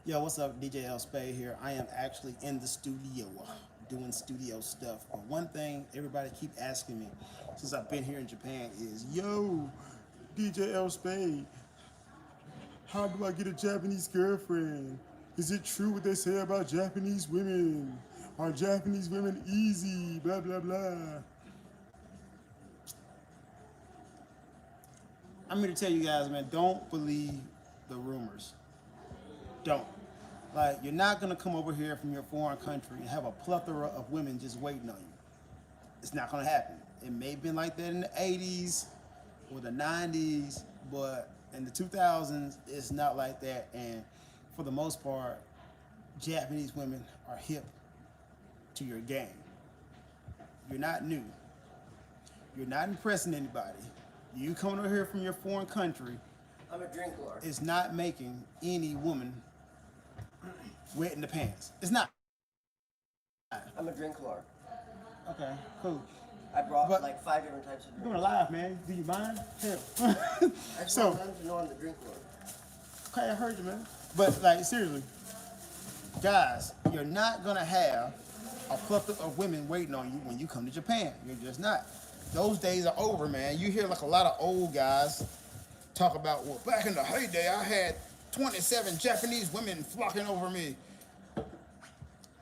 Yo, what's up? DJ L-Spade here. I am actually in the studio doing studio stuff. But one thing everybody keep asking me since I've been here in Japan is, yo, DJ L-Spade, how do I get a Japanese girlfriend? Is it true what they say about Japanese women? Are Japanese women easy? Blah, blah, blah. I'm here to tell you guys, man, don't believe the rumors. Don't. Like, you're not gonna come over here from your foreign country and have a plethora of women just waiting on you. It's not gonna happen. It may have been like that in the 80s or the 90s, but in the 2000s, it's not like that. And for the most part, Japanese women are hip to your game. You're not new. You're not impressing anybody. You coming over here from your foreign country I'm a drink lord. is not making any woman wet in the pants. It's not. I'm a drink lord. Okay, cool. I brought But- like 5 different types of You're doing drinks. a live, man. Do you mind? Hell. I just So- want them to know I'm the drink lord. Okay, I heard you, man. But like seriously, guys, you're not gonna have a plethora of women waiting on you when you come to Japan. You're just not. Those days are over, man. You hear like a lot of old guys talk about, well, back in the heyday, I had 27 Japanese women flocking over me.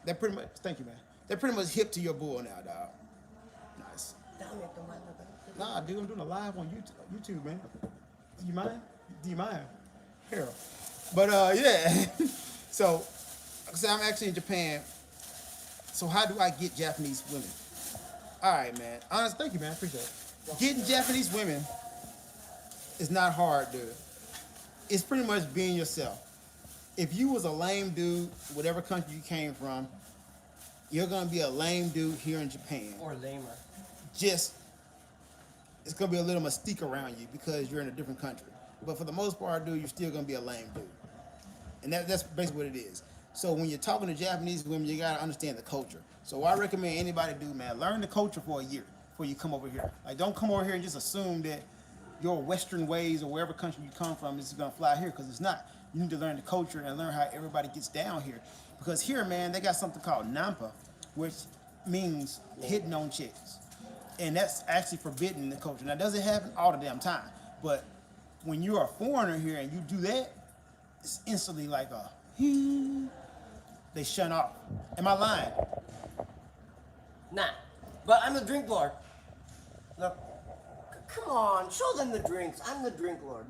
They're pretty much, thank you, man. They're pretty much hip to your bull now, dog. Nice. Nah, dude, I'm doing a live on YouTube, man. Do you mind? Do you mind? Here. But yeah. So, like I said, I'm actually in Japan. So how do I get Japanese women? All right, man. Honest, thank you, man. Appreciate it. Getting Japanese women is not hard, dude. It's pretty much being yourself. If you was a lame dude, whatever country you came from, you're gonna be a lame dude here in Japan. Or lamer. Just it's gonna be a little mystique around you because you're in a different country. But for the most part, dude, you're still gonna be a lame dude. And that's basically what it is. So when you're talking to Japanese women, you gotta understand the culture. So I recommend anybody do, man, learn the culture for a year before you come over here. Like, don't come over here and just assume that your Western ways or wherever country you come from is gonna fly here, because it's not. You need to learn the culture and learn how everybody gets down here. Because here, man, they got something called nampa, which means hitting on chicks. And that's actually forbidden in the culture. Now, it doesn't happen all the damn time, but when you're a foreigner here and you do that, it's instantly like a they shut off. Am I lying? Nah. But I'm the drink lord. Look. Come on, show them the drinks. I'm the drink lord.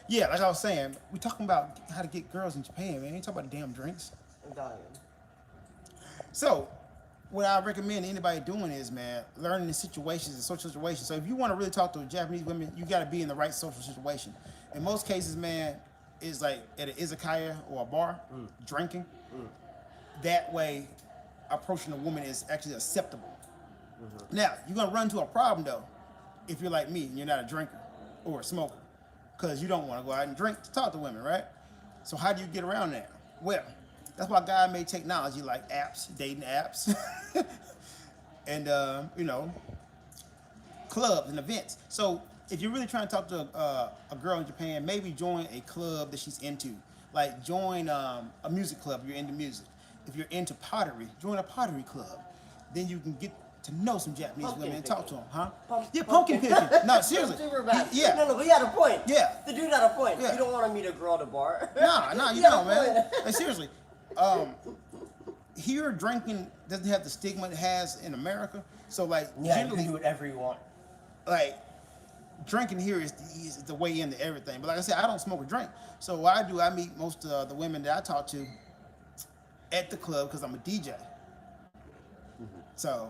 Yeah, like I was saying, we're talking about how to get girls in Japan, man. You ain't talking about the damn drinks. I'm dying. So, what I recommend anybody doing is, man, learning the situations and social situations. So if you want to really talk to Japanese women, you got to be in the right social situation. In most cases, man, it's like at an izakaya or a bar, drinking. That way, approaching a woman is actually acceptable. Now, you're going to run into a problem, though, if you're like me and you're not a drinker or a smoker, because you don't want to go out and drink to talk to women, right? So how do you get around that? Well, that's why God made technology like apps, dating apps, and clubs and events. So if you're really trying to talk to a girl in Japan, maybe join a club that she's into. Like join a music club if you're into music. If you're into pottery, join a pottery club. Then you can get to know some Japanese Pumpkin women and talk to picking. them, huh? Pump- Yeah, pumpkin pumpkin. picking. No, seriously. Super bad. Yeah. No, but he had a point. Yeah. The dude had a point. Yeah. You don't want to meet a girl at a bar. Nah, He you had a don't, man. point. Like, seriously. Here, drinking doesn't have the stigma it has in America. So, like, Yeah, you generally, can do whatever you want. like, drinking here is the way into everything. But like I said, I don't smoke or drink. So what I do, I meet most of the women that I talk to at the club because I'm a DJ. So,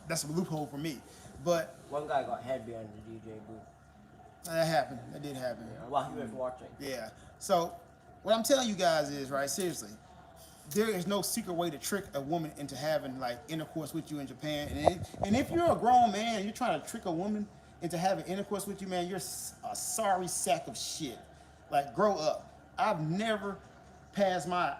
that's a loophole for me. But One guy got head behind the DJ booth that happened. That did happen. while he was watching. Yeah. So what I'm telling you guys is, right, seriously, there is no secret way to trick a woman into having like intercourse with you in Japan. And if you're a grown man and you're trying to trick a woman into having intercourse with you, man, you're a sorry sack of shit. Like, grow up. I've never passed my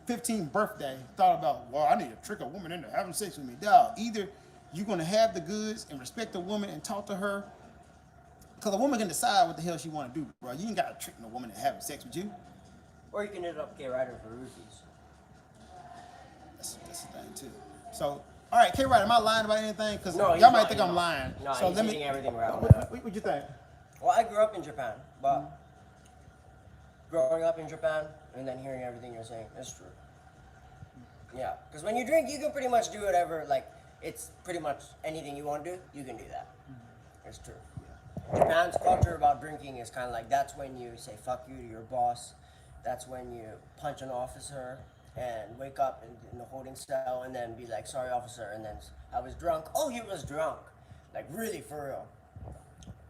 15th birthday thought about, well, I need to trick a woman into having sex with me. Dog, either you're gonna have the goods and respect the woman and talk to her, because a woman can decide what the hell she want to do, bro. You ain't gotta trick no woman into having sex with you. Or you can hit up K Rider for roofies. That's the thing too. So, all right, K. Wright, am I lying about anything? Because No, he's y'all might not, think he's I'm not. lying. No, so he's let hitting me. everything right. What you think? Well, I grew up in Japan, but growing up in Japan and then hearing everything you're saying is true. Yeah, because when you drink, you can pretty much do whatever. Like, it's pretty much anything you want to do, you can do that. It's true. Japan's culture about drinking is kind of like that's when you say fuck you to your boss. That's when you punch an officer and wake up in the holding cell and then be like, sorry, officer, and then I was drunk. Oh, he was drunk. Like, really, for real.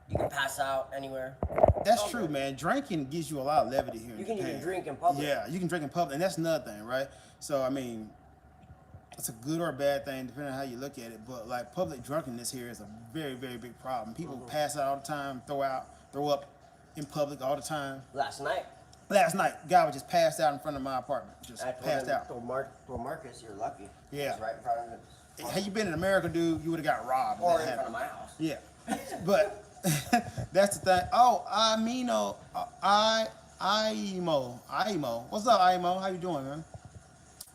You can pass out anywhere. That's Oh, true, man. man. Drinking gives you a lot of levity here in You can Japan. even drink in public. Yeah, you can drink in public, and that's another thing, right? So, I mean, it's a good or a bad thing depending on how you look at it. But like public drunkenness here is a very, very big problem. People pass out all the time, throw up in public all the time. Last night, Last night, guy was just passed out in front of my apartment. Just I told passed him, out. told Marcus, you're lucky. Yeah. He's right in front of me. Had you been in America, dude, you would have got robbed. Or That in front of happened. my house. Yeah, but that's the thing. Oh, Amino, Aimo. What's up, Aimo? How you doing, man?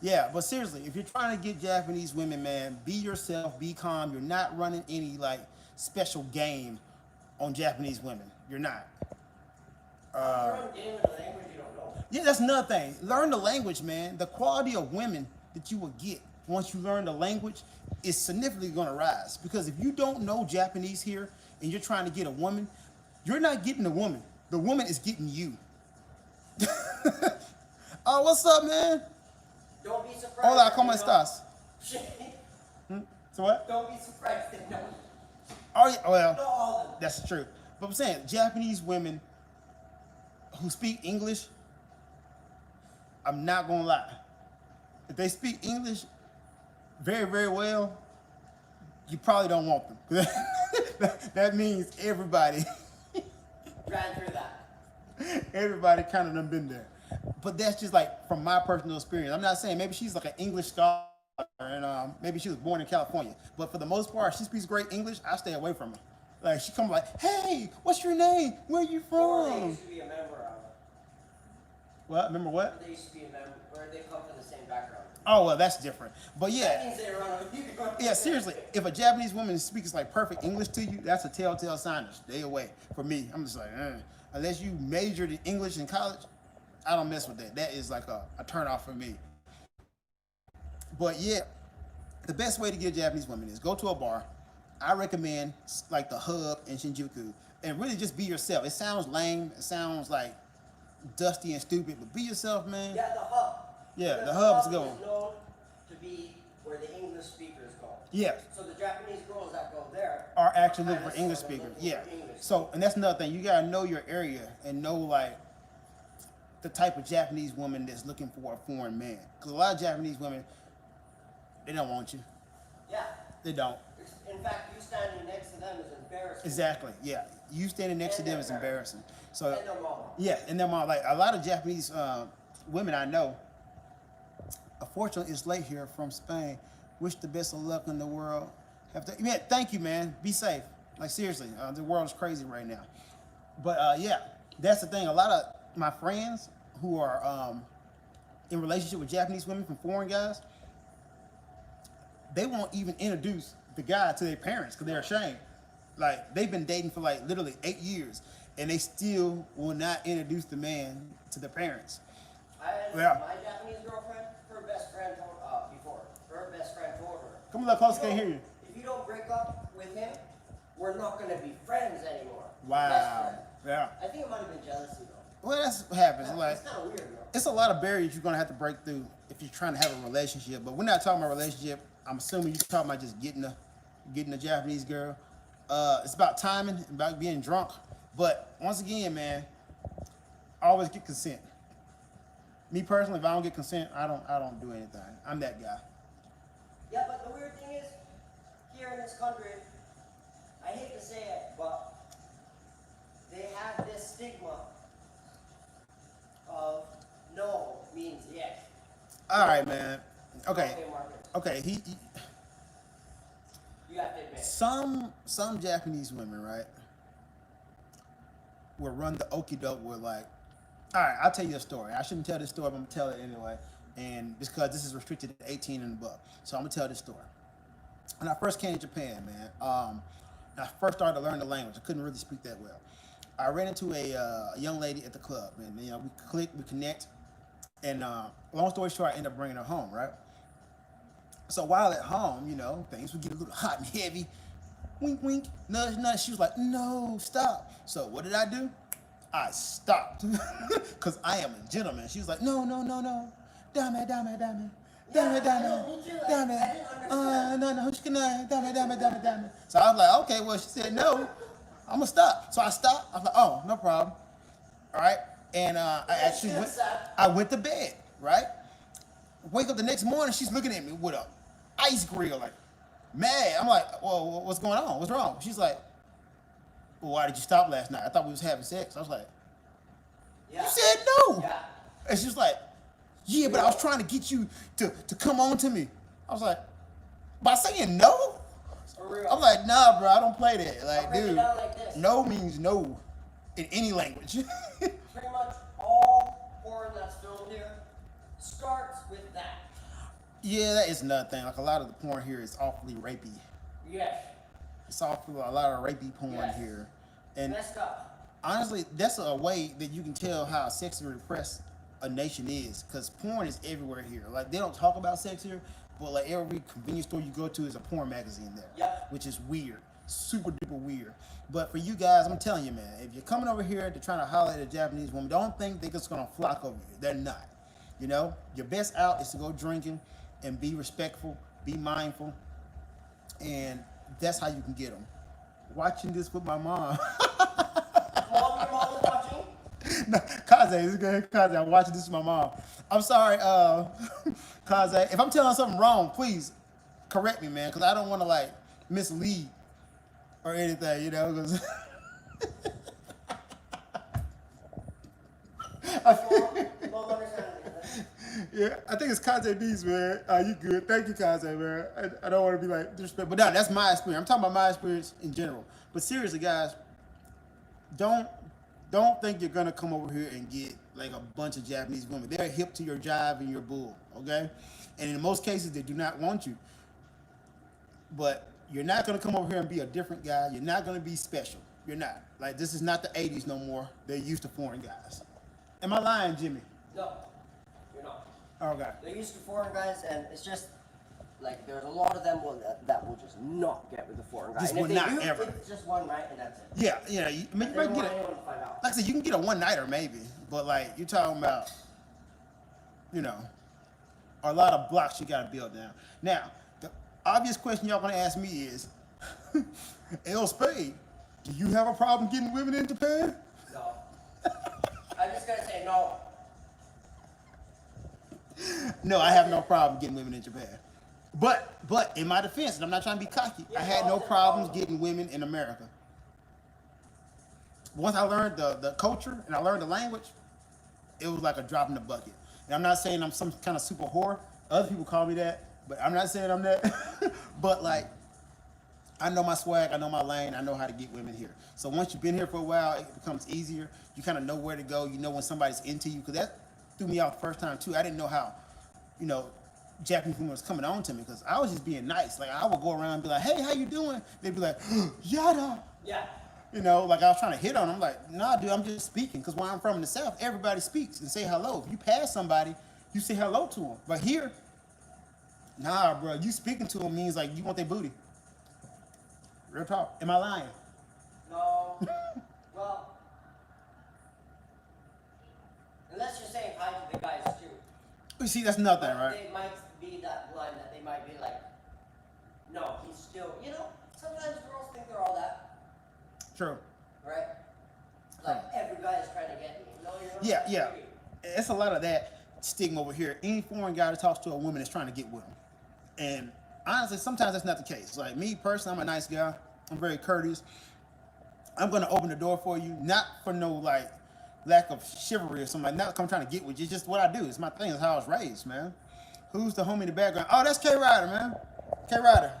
Yeah, but seriously, if you're trying to get Japanese women, man, be yourself, be calm. You're not running any like special game on Japanese women. You're not. You're on game in a language you don't know. Yeah, that's another thing. Learn the language, man. The quality of women that you will get once you learn the language is significantly going to rise. Because if you don't know Japanese here and you're trying to get a woman, you're not getting the woman. The woman is getting you. Oh, what's up, man? Don't be surprised. Hola, if ¿cómo they estás? don't- So what? Don't be surprised they don't. Oh, yeah, well, Not all of them. that's true. But I'm saying Japanese women who speak English, I'm not going to lie. If they speak English very, very well, you probably don't want them. That means everybody, Ran through that. everybody kind of done been there. But that's just like from my personal experience. I'm not saying maybe she's like an English scholar and maybe she was born in California. But for the most part, she speaks great English. I stay away from her. Like she come like, hey, what's your name? Where you Or they from? used to be a member of it. What? Remember what? They used to be a member, or they come from the same background. Oh well, that's different. But That yeah, means they run with you. yeah. Seriously, if a Japanese woman speaks like perfect English to you, that's a telltale sign to stay away. For me, I'm just like, unless you majored in English in college, I don't mess with that. That is like a turn off for me. But yeah, the best way to get a Japanese woman is go to a bar. I recommend like the Hub in Shinjuku and really just be yourself. It sounds lame. It sounds like dusty and stupid, but be yourself, man. Yeah, the hub. Yeah, Because the hub is good. is known to be where the English speakers go. Yeah. So the Japanese girls that go there Are actually looking kinda for English sort of speakers. looking Yeah. for English So, and that's another thing. You gotta know your area and know like the type of Japanese woman that's looking for a foreign man. Because a lot of Japanese women, they don't want you. Yeah. They don't. In fact, you standing next to them is embarrassing. Exactly. Yeah. You standing next to And them their is parents. embarrassing. So, And their mama. yeah, and then like a lot of Japanese women I know. Unfortunately, it's late here from Spain. Wish the best of luck in the world. Yeah, thank you, man. Be safe. Like seriously, the world is crazy right now. But yeah, that's the thing. A lot of my friends who are in relationship with Japanese women from foreign guys, they won't even introduce the guy to their parents because they're ashamed. Like they've been dating for like literally 8 years, and they still will not introduce the man to their parents. Yeah. My Japanese girlfriend, her best friend told her best friend told her. Come a little closer, "You can't know, hear you." If you don't break up with him, we're not gonna be friends anymore. Best Wow. friend. Yeah. I think it might have been jealousy though. Well, that's what happens. Like It's kind of weird though. it's a lot of barriers you're gonna have to break through if you're trying to have a relationship. But we're not talking about relationship. I'm assuming you're talking about just getting a Japanese girl. It's about timing, about being drunk. But once again, man, always get consent. Me personally, if I don't get consent, I don't do anything. I'm that guy. Yeah, but the weird thing is, here in this country, I hate to say it, but they have this stigma of no means yes. All right, man. Okay. Okay, Marcus, Okay. you have to admit. Some Japanese women, right, will run the okie doke with like, All right, I'll tell you a story. I shouldn't tell this story, but I'm gonna tell it anyway. And just because this is restricted to 18 and above, so I'm gonna tell this story. When I first came to Japan, man, I first started to learn the language. I couldn't really speak that well. I ran into a young lady at the club, and we click, we connect, and long story short, I ended up bringing her home, right? So while at home, things would get a little hot and heavy. Wink, wink, nudge, nudge. She was like, no, stop. So what did I do? I stopped because I am a gentleman. She was like, no, no, no, no. Dame, dame, dame. Dame, dame, dame. No, no, dame. So I was like, okay, well, she said no. I'm going to stop. So I stopped. I was like, oh, no problem. All right. And I went to bed, right? Wake up the next morning, she's looking at me with a ice grill, like, mad. I'm like, well, what's going on? What's wrong? She's like, well, why did you stop last night? I thought we was having sex. I was like, you said no. Yeah. And she's like, yeah, but I was trying to get you to come on to me. I was like, by saying no? For real. I'm like, nah, bro, I don't play that. Like, I'll break it dude, down like this. no means no in any language. Pretty much all porn that's filmed here starts with that. Yeah, that is another thing. Like, a lot of the porn here is awfully rapey. Yes. It's awfully a lot of rapey porn Yes. here. And Messed up. honestly, that's a way that you can tell how sexually repressed a nation is, because porn is everywhere here. Like, they don't talk about sex here, but like every convenience store you go to is a porn magazine there. Yep. Which is weird, super duper weird. But for you guys, I'm telling you, man, if you're coming over here to trying to holler at a Japanese woman, don't think they're just gonna flock over you. They're not. Your best out is to go drinking and be respectful, be mindful, and that's how you can get them. Watching this with my mom. Mom, your mom is watching? No, Kaze, this is good. Kaze, I'm watching this with my mom. I'm sorry, Kaze. If I'm telling something wrong, please correct me, man, because I don't want to like mislead or anything, 'cause Mom understands. yeah, I think it's Kaze D's, man. You good? Thank you, Kaze, man. I don't want to be like disrespectful, but no, that's my experience. I'm talking about my experience in general. But seriously, guys, don't think you're gonna come over here and get like a bunch of Japanese women. They're hip to your jive and your bull, okay? And in most cases, they do not want you. But you're not gonna come over here and be a different guy. You're not gonna be special. You're not. Like, this is not the 80s no more. They're used to foreign guys. Am I lying, Jimmy? No, you're not. Okay. They're used to foreign guys, and it's just like there's a lot of them that will just not get with the foreign guy. Just and if will they not do, ever. It's just one night and that's it. Yeah. You They might don't get want it. anyone to find out. Like I said, you can get a one-nighter maybe, but like you're talking about, a lot of blocks you gotta build down. Now, the obvious question y'all gonna ask me is, L-Spade, do you have a problem getting women in Japan? No. I'm just gonna say no. No, I have no problem getting women in Japan. But in my defense, and I'm not trying to be cocky, I had no problems getting women in America. Once I learned the culture and I learned the language, it was like a drop in the bucket. And I'm not saying I'm some kind of super whore. Other people call me that, but I'm not saying I'm that. But like, I know my swag, I know my lane, I know how to get women here. So once you've been here for a while, it becomes easier. You kind of know where to go. You know when somebody's into you, because that threw me off the first time too. I didn't know how, Japanese women was coming on to me, because I was just being nice. Like, I would go around and be like, hey, how you doing? They'd be like, yada. Yeah. Like I was trying to hit on them. I'm like, nah, dude, I'm just speaking. Because where I'm from in the South, everybody speaks and say hello. If you pass somebody, you say hello to them. But here, nah, bro, you speaking to them means like you want their booty. Real talk. Am I lying? No. Well, unless you're saying hi to the guys too. You see, that's nothing, But right? they might be that blind that they might be like, no, he's still, sometimes girls think they're all that, True. right? Like, every guy is trying to get me. No, you're not. Yeah. It's a lot of that stigma over here. Any foreign guy that talks to a woman is trying to get with them. And honestly, sometimes that's not the case. Like me personally, I'm a nice guy. I'm very courteous. I'm gonna open the door for you, not for no like lack of chivalry or something. Like, not 'cause I'm trying to get with you. It's just what I do. It's my thing. It's how I was raised, man. Who's the homie in the background? Oh, that's K Ryder, man. K Ryder.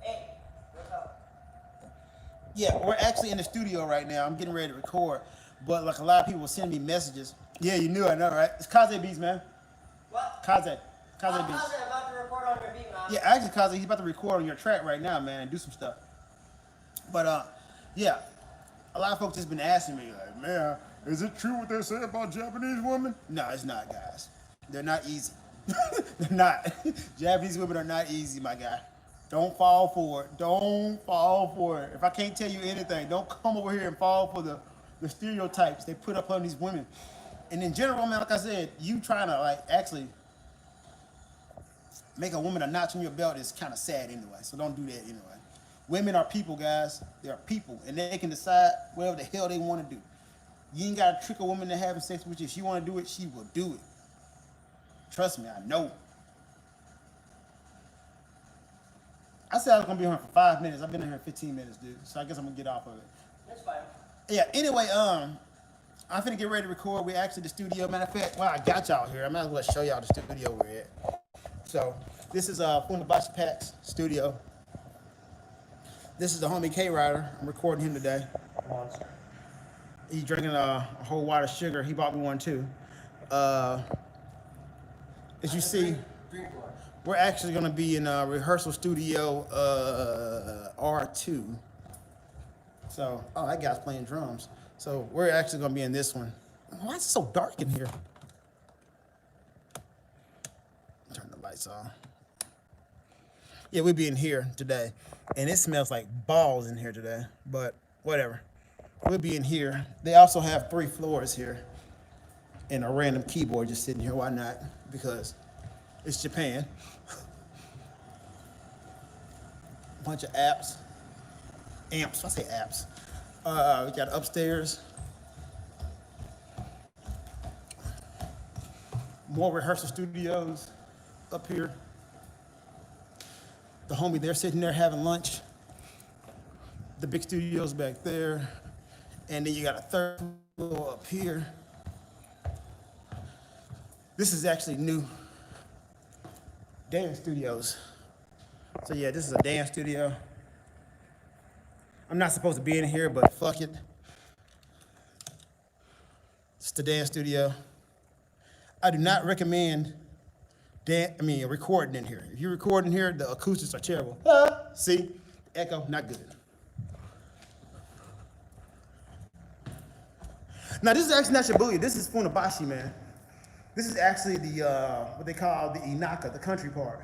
Hey, what's up? Yeah, we're actually in the studio right now. I'm getting ready to record. But like a lot of people send me messages. Yeah, you knew, I know, right? It's Kaze Beats, man. What? Kaze I'm Beats. about to record on your beat, man. Yeah, actually, Kaze, he's about to record on your track right now, man, and do some stuff. But yeah, a lot of folks just been asking me, like, man, is it true what they say about Japanese women? No, it's not, guys. They're not easy. They're not. Japanese women are not easy, my guy. Don't fall for it. Don't fall for it. If I can't tell you anything, don't come over here and fall for the stereotypes they put up on these women. And in general, man, like I said, you trying to like actually make a woman a notch on your belt is kind of sad anyway. So don't do that anyway. Women are people, guys. They are people, and they can decide whatever the hell they want to do. You ain't gotta trick a woman into having sex with you. If she want to do it, she will do it. Trust me, I know. I said I was gonna be on here for 5 minutes. I've been in here 15 minutes, dude. So I guess I'm gonna get off of it. That's fine. Yeah. Anyway, I'm finna get ready to record. We're actually the studio. Matter of fact, well, I got y'all here. I might as well show y'all the studio we're at. So this is Funabashi Pack's studio. This is the homie K Rider. I'm recording him today. Monster. He's drinking a whole wad of sugar. He bought me one too. As you see, Drink one. we're actually gonna be in rehearsal studio R2. So, oh, that guy's playing drums. So we're actually gonna be in this one. Why is it so dark in here? Turn the lights on. Yeah, we'll be in here today. And it smells like balls in here today, but whatever. We'll be in here. They also have 3 floors here and a random keyboard just sitting here. Why not? Because it's Japan. Bunch of amps. I say apps. We got upstairs. More rehearsal studios up here. The homie, they're sitting there having lunch. The big studio's back there. And then you got a 3rd floor up here. This is actually new dance studios. So yeah, this is a dance studio. I'm not supposed to be in here, but fuck it. It's the dance studio. I do not recommend recording in here. If you're recording here, the acoustics are terrible. See, echo, not good. Now this is actually not Shibuya. This is Funabashi, man. This is actually the what they call the Inaka, the country part.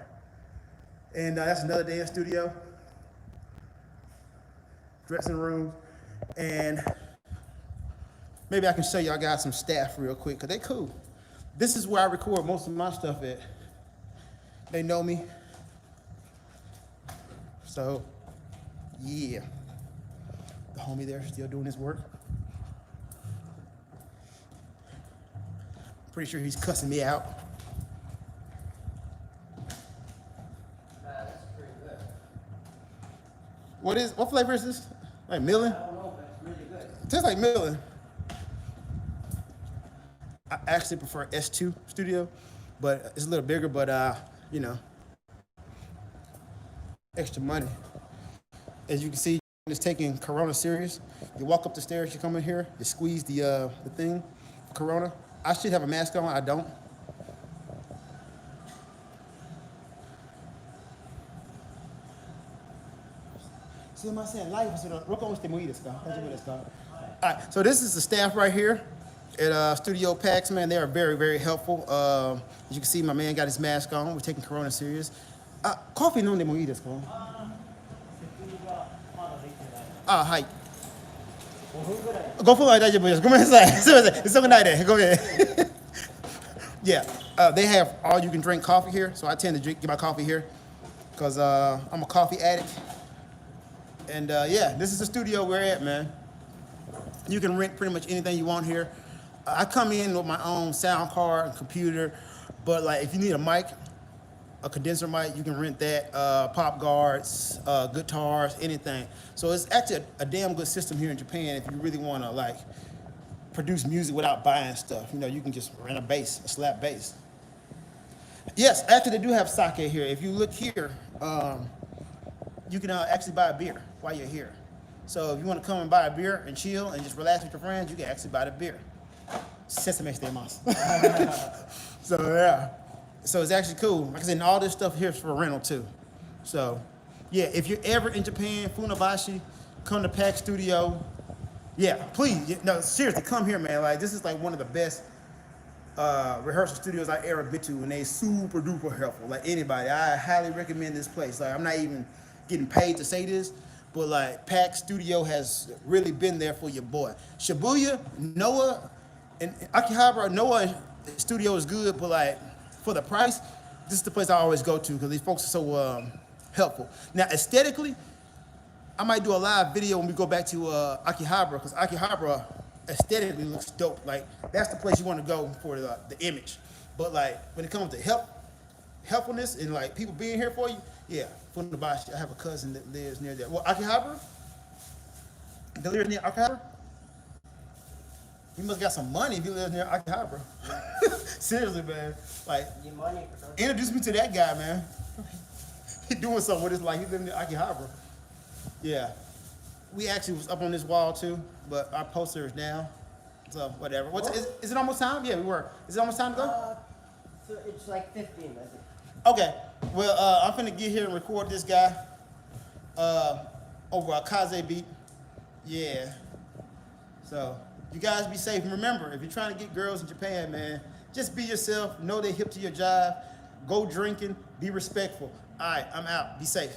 And that's another dance studio. Dressing room. And maybe I can show y'all guys some staff real quick, because they cool. This is where I record most of my stuff at. They know me. So, yeah. The homie there still doing his work. Pretty sure he's cussing me out. That's pretty good. What flavor is this? Like Millen? I don't know, but it's really good. It tastes like Millen. I actually prefer S2 Studio, but it's a little bigger, but you know, extra money. As you can see, it's taking Corona serious. You walk up the stairs, you come in here, you squeeze the thing, Corona. I should have a mask on, I don't. See what I'm saying? Life is All right, so this is the staff right here at Studio Pax, man. They are very, very helpful. As you can see, my man got his mask on. We're taking Corona serious. Coffee no demoいいですか? Hi. 5分は大丈夫です。ごめんなさい。すみません。急ぐないで。ごめん。Yeah, they have all you can drink coffee here, so I tend to get my coffee here because I'm a coffee addict. And yeah, this is the studio we're at, man. You can rent pretty much anything you want here. I come in with my own sound card and computer, but like if you need a mic, a condenser mic, you can rent that. Pop guards, guitars, anything. So it's actually a damn good system here in Japan if you really want to like produce music without buying stuff. You know, you can just rent a bass, a slap bass. Yes, actually they do have sake here. If you look here, you can actually buy a beer while you're here. So if you want to come and buy a beer and chill and just relax with your friends, you can actually buy the beer. Sesame Street Mouse. So yeah. So it's actually cool. Like I said, and all this stuff here is for rental too. So yeah, if you're ever in Japan, Funabashi, come to Pack Studio. Yeah, please. No, seriously, come here, man. Like this is like one of the best rehearsal studios I ever been to, and they super duper helpful. Like anybody, I highly recommend this place. Like I'm not even getting paid to say this, but like Pack Studio has really been there for your boy. Shibuya, Noah, and Akihabara. Noah Studio is good, but like for the price, this is the place I always go to because these folks are so helpful. Now aesthetically, I might do a live video when we go back to Akihabara because Akihabara aesthetically looks dope. Like that's the place you want to go for the image. But like when it comes to helpfulness and like people being here for you, yeah, Funabashi. I have a cousin that lives near there. Well, Akihabara? That lives near Akihabara? He must got some money if he lives near Akihabara. Seriously, man. Like, Your money. introduce me to that guy, man. He doing something with his life. He living near Akihabara. Yeah. We actually was up on this wall too, but our poster is down. So whatever. Is it almost time? Yeah, we were. Is it almost time to go? So it's like 15, I think. Okay. Well, I'm finna get here and record this guy over a Kaze beat. Yeah. So you guys be safe. And remember, if you're trying to get girls in Japan, man, just be yourself. Know they hip to your job. Go drinking. Be respectful. All right, I'm out. Be safe.